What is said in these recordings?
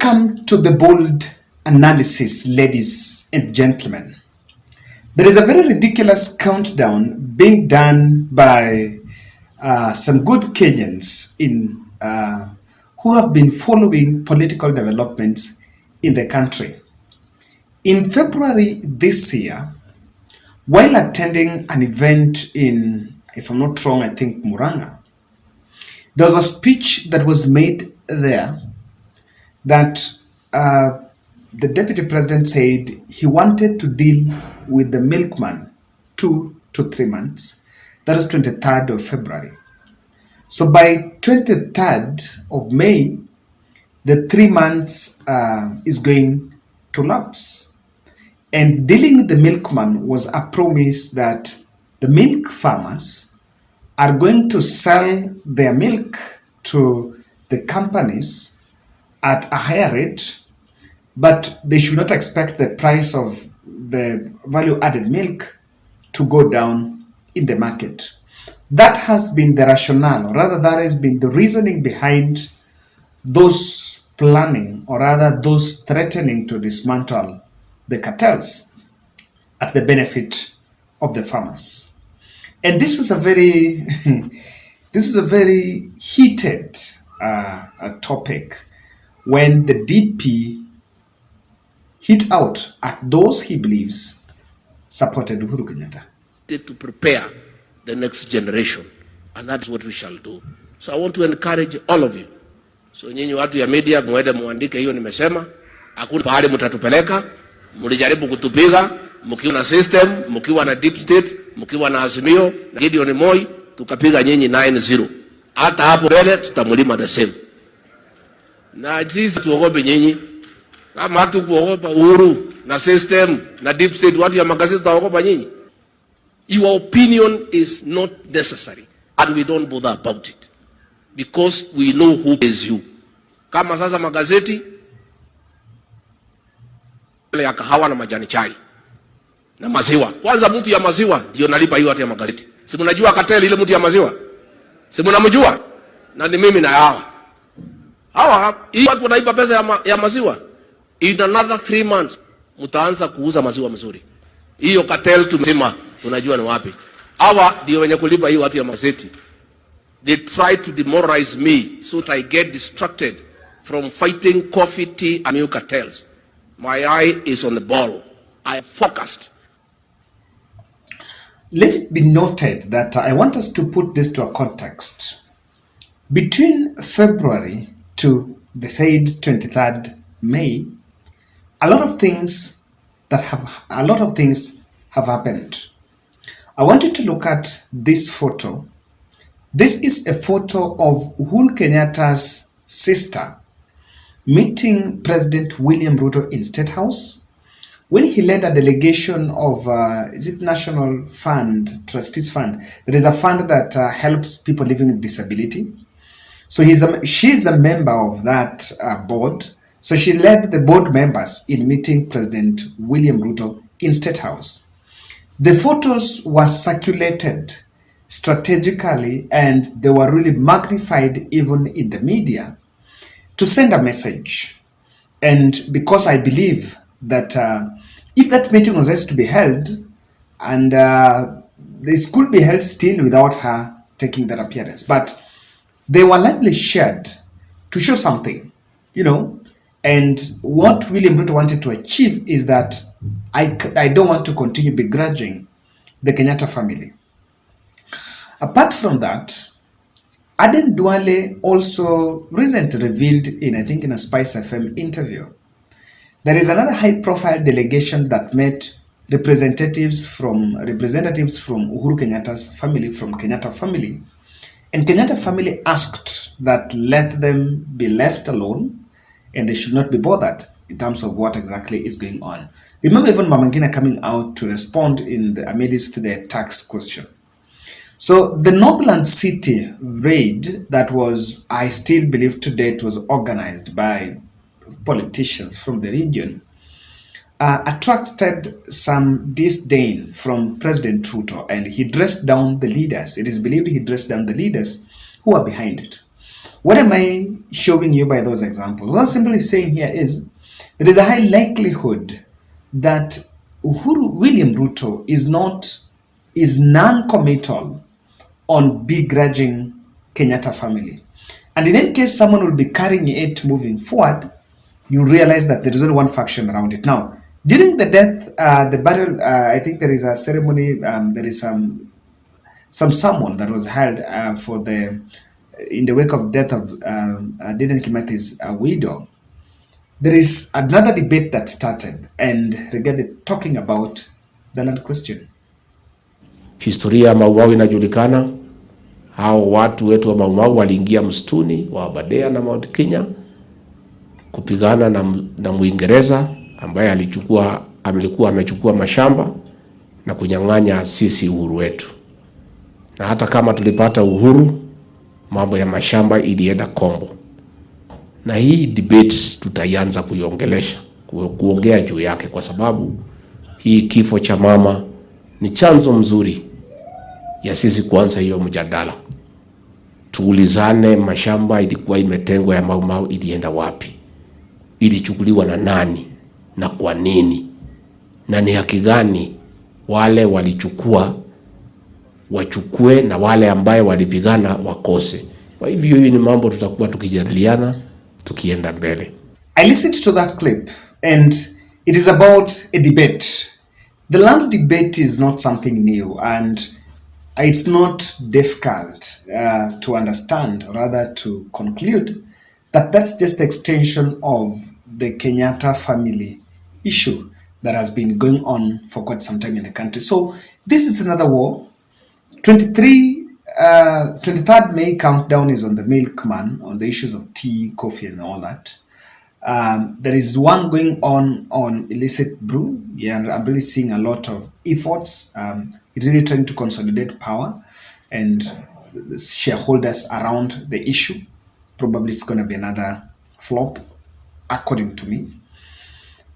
Welcome to the bold analysis, ladies and gentlemen. There is a very ridiculous countdown being done by some good Kenyans who have been following political developments in the country. In February this year, while attending an event in, if I'm not wrong, I think Muranga, there was a speech that was made there that the deputy president said he wanted to deal with the milkman 2 to 3 months. That was 23rd of February. So by 23rd of May, the 3 months is going to lapse. And dealing with the milkman was a promise that the milk farmers are going to sell their milk to the companies at a higher rate, but they should not expect the price of the value-added milk to go down in the market. That has been the rationale, or rather that has been the reasoning behind those planning, or rather those threatening to dismantle the cartels at the benefit of the farmers. And this was a very heated topic when the DP hit out at those he believes supported Uhuru Kenyatta. To prepare the next generation, and that's what we shall do. So I want to encourage all of you. So nyinyi watu ya media mwende muandike hiyo nimesema, hakuna pahali mtatupeleka, mlijaribu kutupiga, mkiwa na system, mkiwa na deep state, mkiwa na Azimio, na Gideon Moi, tukapiga nyinyi 9-0. Hata hapo mbele tutamulima the same. Na sisi tuogope nyinyi. Kama hatu kuogopa Uhuru na system na deep state, watu ya magazeti tutaogopa nyinyi. Your opinion is not necessary, and we don't bother about it because we know who is you. Kama sasa magazeti ya kahawa na majani chai na maziwa. Kwanza mtu ya maziwa ndio nalipa hiyo hata ya magazeti. Si mnajua cartel ile mtu ya maziwa? Si mnamjua? Na ni mimi na hawa hii watu wanaipa pesa ya maziwa. In another 3 months mtaanza kuuza maziwa mzuri. Hiyo cartel tumesema tunajua ni wapi. Hawa ndio wenye kulipa hiyo watu ya magazeti. They try to demoralize me so that I get distracted from fighting coffee, tea and milk cartels. My eye is on the ball. I am focused. Let it be noted that I want us to put this to a context. Between February to the said 23rd May, a lot of things have happened. I want you to look at this photo. This is a photo of Uhuru Kenyatta's sister meeting President William Ruto in State House when he led a delegation of, is it National Fund, Trustees Fund? There is a fund that helps people living with disability. So she's a member of that board. So she led the board members in meeting President William Ruto in State House. The photos were circulated strategically and they were really magnified even in the media to send a message. And because I believe that if that meeting was to be held, and this could be held still without her taking that appearance, but they were likely shared to show something, and what William Ruto wanted to achieve is that I don't want to continue begrudging the Kenyatta family. Apart from that, Aden Duale also recently revealed in a Spice FM interview, there is another high-profile delegation that met representatives from Uhuru Kenyatta's family, from Kenyatta Family, and Kenyatta Family asked that let them be left alone and they should not be bothered in terms of what exactly is going on. Remember even Mama Ngina coming out to respond amidst the tax question. So the Northland City raid that was, I still believe to date, was organized by politicians from the region, attracted some disdain from President Ruto, and he dressed down the leaders. It is believed he dressed down the leaders who are behind it. What am I showing you by those examples? What I'm simply saying here is there is a high likelihood that William Ruto is non-committal on begrudging Kenyatta family. And in any case someone will be carrying it moving forward, you realize that there is only one faction around it. Now, during the death, the burial, I think there is a ceremony, there is some sermon that was held for the in the wake of death of Dedan Kimathi's widow. There is another debate that started and regarding talking about the land question. Historia ya Maumau inajulikana. Hao watu wetu wa Maumau waliingia msituni wa Aberdare na Mount Kenya kupigana na Muingereza ambaye alikuwa amechukua mashamba na kunyang'anya sisi uhuru wetu. Na hata kama tulipata uhuru, mambo ya mashamba ilienda kombo. Na hii debate tutaianza kuongea juu yake, kwa sababu hii kifo cha mama ni chanzo mzuri ya sisi kuanza hiyo mjadala. Tuulizane, mashamba ilikuwa imetengwa ya Maumau ilienda wapi? Ilichukuliwa na nani na kwa nini? Na ni haki gani wale walichukua wachukue na wale ambaye walipigana wakose? Kwa hivyo hii ni mambo tutakuwa tukijadiliana tukienda mbele. I listened to that clip and it is about a debate. The land debate is not something new and it's not difficult to understand, or rather to conclude that that's just the extension of the Kenyatta family issue that has been going on for quite some time in the country. So this is another war. 23rd May countdown is on the Milkman, on the issues of tea, coffee, and all that. There is one going on illicit brew. Yeah, I'm really seeing a lot of efforts. It's really trying to consolidate power and shareholders around the issue. Probably it's going to be another flop, according to me.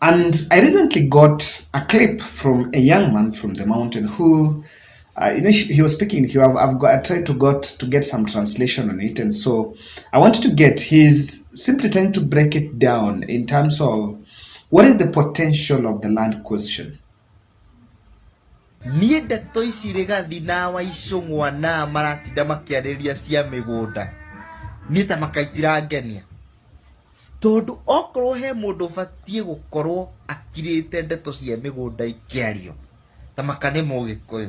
And I recently got a clip from a young man from the mountain who, he was speaking. I tried to get some translation on it, and so I wanted to get. He's simply trying to break it down in terms of what is the potential of the land question. Niĩ ndeto ici Rigathi na Waicũng'wa na maratinda makĩarĩria cia mĩgũnda niĩ ta makaitirangenia, tondũ okorwo he mũndũ ũbatiĩ gũkorwo akirĩte ndeto cia mĩgũnda ikĩario ta maka nĩ Mũgĩkũyũ,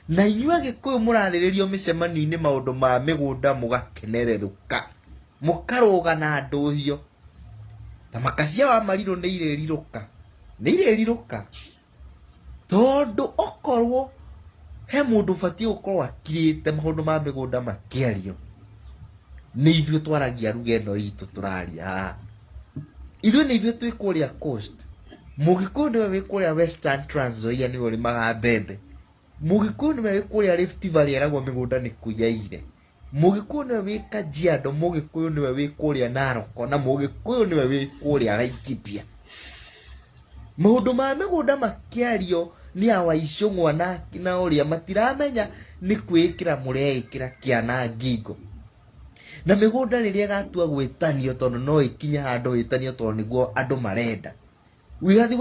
na inyuĩ Agĩkũyũ mũrarĩrĩrio mĩcemanio-inĩ maũndũ ma mĩgũnda mũgakenererũka mũkarũga na ndũhio ta maka cia Wamarirũ nĩ irerirũka tondu okorwo he mundu bati gukorwo akirite maundu ma migunda makiario ni ithuĩ twaragia rugendo itu turaria ithuĩ ni ithuĩ twĩ kũrĩa coast. Mũgĩkũyũ niwe wĩ kũrĩa Western Trans Nzoia niwe ũrĩmaga mbembe. Mũgĩkũyũ niwe wĩ kũrĩa Rift Valley eragwo mĩgũnda nĩ kũiyaire. Mũgĩkũyũ niwe wĩ Kajiado, Mũgĩkũyũ niwe wĩ kũrĩa Narok, na Mũgĩkũyũ niwe wĩ kũrĩa Laikipia. Maundu ma mĩgũnda makiario ni Waicũng'wa na ũrĩa matiramenya ni kwĩkĩra mũreĩkĩra kĩana ngingo. Na mĩgũnda rĩrĩa gatua gwĩtanio tondũ no ikinya handũ wĩtanio tondũ nĩguo andũ marenda. Wigathi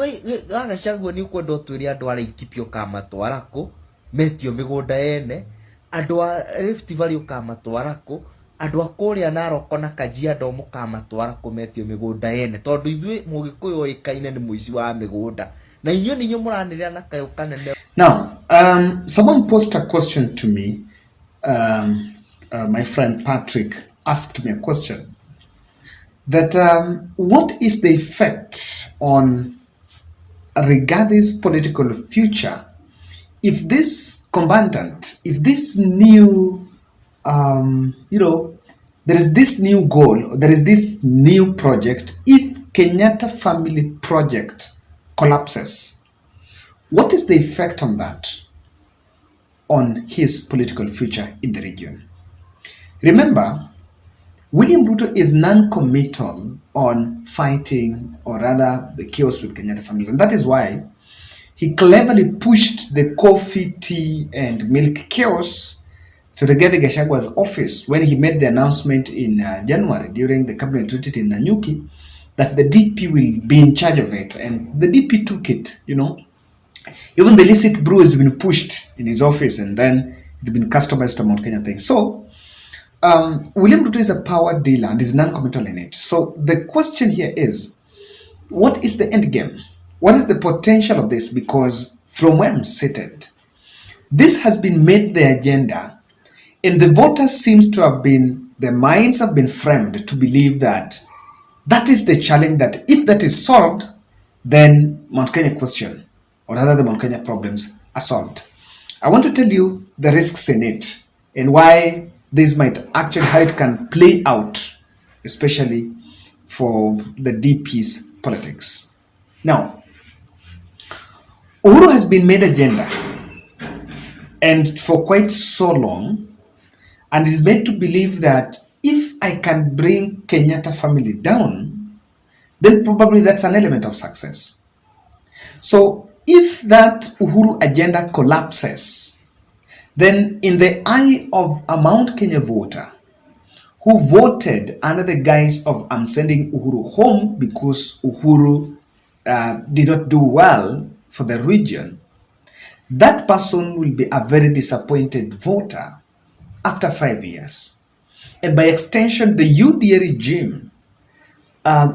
Gachagua ni ũkwenda ũtwĩre andũ a Laikipia ũkamatwara kũ metio mĩgũnda ene, andũ a Rift Valley ũkamatwara kũ, andũ a kũrĩa Narok na Kajiado mũkamatwara kũ metio mĩgũnda ene, tondũ ithuĩ Mũgĩkũyũ oĩkaine nĩ mũici wa mĩgũnda. Now, someone posed a question to me. My friend Patrick asked me a question that what is the effect on Rigathi's political future if this combatant, if this new, there is this new goal, there is this new project, if Kenyatta Family project collapses, what is the effect on that on his political future in the region? Remember, William Ruto is non-committal on fighting, or rather the chaos with Kenyatta Family, and that is why he cleverly pushed the coffee, tea and milk chaos to Rigathi Gachagwa's office when he made the announcement in January during the cabinet retreat in Nanyuki that the DP will be in charge of it, and the DP took it. Even the illicit brew has been pushed in his office, and then it's been customized to Mount Kenya thing. So William Ruto is a power dealer and is non-committal in it. So the question here is, what is the end game? What is the potential of this? Because from where I'm seated, this has been made the agenda, and the voters seems to have been, their minds have been framed to believe that that is the challenge, that if that is solved, then Mount Kenya question, or rather the Mount Kenya problems are solved. I want to tell you the risks in it and why this might actually, how it can play out, especially for the DP's politics. Now, Uhuru has been made agenda, and for quite so long, and is made to believe that if I can bring Kenyatta family down, then probably that's an element of success. So if that Uhuru agenda collapses, then in the eye of a Mount Kenya voter who voted under the guise of I'm sending Uhuru home because Uhuru did not do well for the region, that person will be a very disappointed voter after 5 years. And by extension, the UDA regime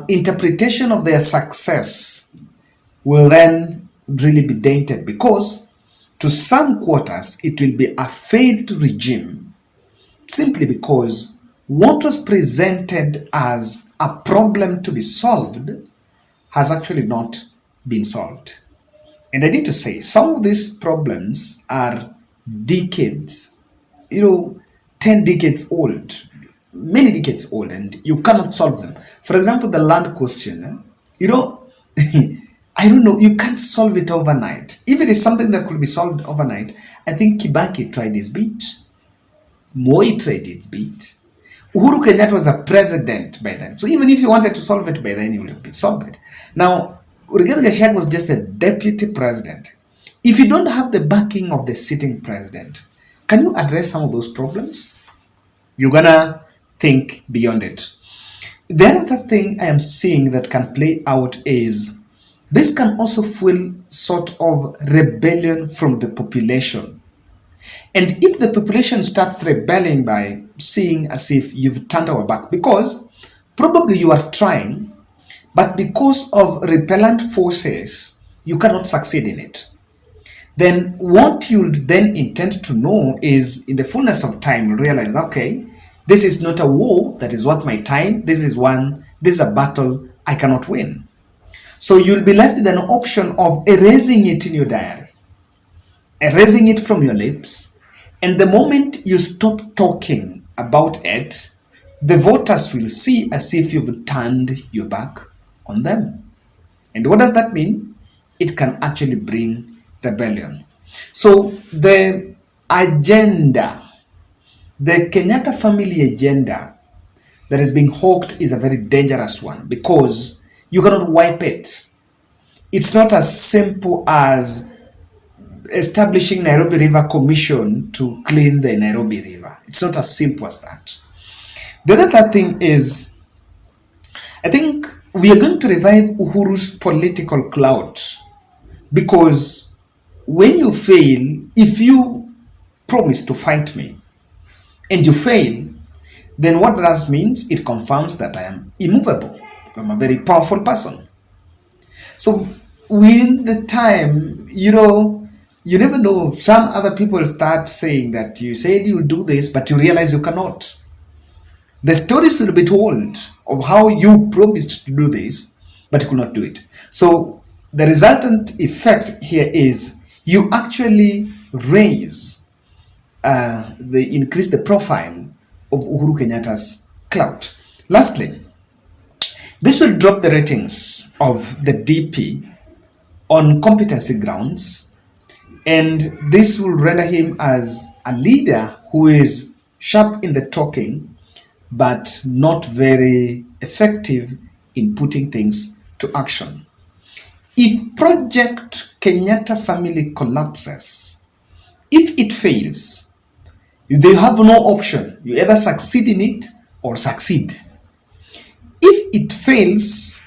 interpretation of their success will then really be dented, because to some quarters it will be a failed regime simply because what was presented as a problem to be solved has actually not been solved. And I need to say, some of these problems are decades, 10 decades old, many decades old, and you cannot solve them. For example, the land question, I don't know, you can't solve it overnight. If it is something that could be solved overnight, I think Kibaki tried his bit. Moi tried his bit. Uhuru Kenyatta was a president by then. So even if you wanted to solve it by then, you would have been solved it. Now, Rigathi Gachagua was just a deputy president. If you don't have the backing of the sitting president, can you address some of those problems? You're gonna think beyond it. The other thing I am seeing that can play out is this can also fuel sort of rebellion from the population. And if the population starts rebelling by seeing as if you've turned our back, because probably you are trying, but because of repellent forces, you cannot succeed in it, then what you'll then intend to know is, in the fullness of time, you'll realize, okay, this is not a war that is worth my time. This is a battle I cannot win. So you'll be left with an option of erasing it in your diary, erasing it from your lips, and the moment you stop talking about it, the voters will see as if you've turned your back on them. And what does that mean? It can actually bring rebellion. So the agenda, the Kenyatta family agenda that is being hawked is a very dangerous one, because you cannot wipe it. It's not as simple as establishing Nairobi River Commission to clean the Nairobi River. It's not as simple as that. The other thing is, I think we are going to revive Uhuru's political clout, because when you fail, if you promise to fight me and you fail, then what that means, it confirms that I am immovable. I'm a very powerful person. So with the time, you never know. Some other people start saying that you said you'll do this, but you realize you cannot. The stories will be told of how you promised to do this, but you could not do it. So the resultant effect here is you actually increase the profile of Uhuru Kenyatta's clout. Lastly, this will drop the ratings of the DP on competency grounds, and this will render him as a leader who is sharp in the talking, but not very effective in putting things to action. If Project Kenyatta Family collapses, if it fails, They have no option. You either succeed in it or succeed. If it fails,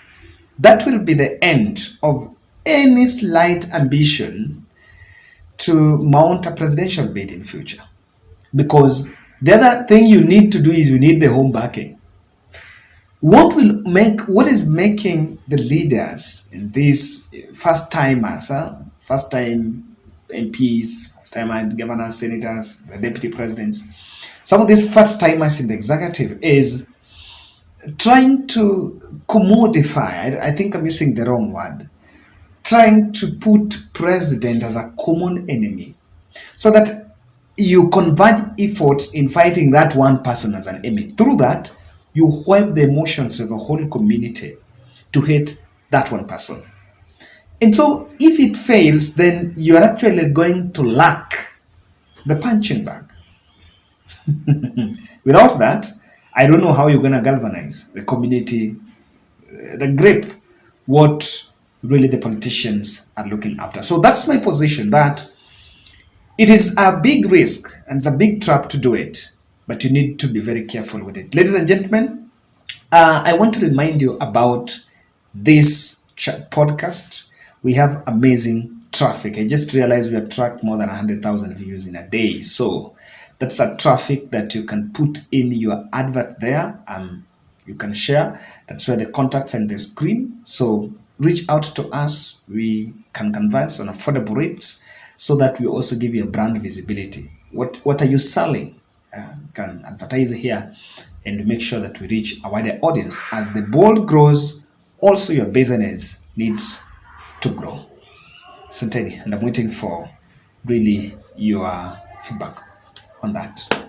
that will be the end of any slight ambition to mount a presidential bid in future. Because the other thing you need to do is you need the home backing. What is making the leaders, these first timers, first time MPs, first time governors, senators, the deputy presidents, some of these first timers in the executive is trying to commodify, I think I'm using the wrong word, trying to put president as a common enemy so that you converge efforts in fighting that one person as an enemy. Through that, you wipe the emotions of a whole community to hate that one person. And so if it fails, then you are actually going to lack the punching bag. Without that, I don't know how you're going to galvanize the community, the grip, what really the politicians are looking after. So that's my position, that it is a big risk and it's a big trap to do it, but you need to be very careful with it. Ladies and gentlemen, I want to remind you about this podcast. We have amazing traffic. I just realized we attract more than 100,000 views in a day. So that's a traffic that you can put in your advert there. You can share. That's where the contacts and the screen. So reach out to us. We can converse on affordable rates so that we also give you a brand visibility. What are you selling? You can advertise here and make sure that we reach a wider audience. As the ball grows, also your business needs to grow. Santeni, and I'm waiting for really your feedback on that.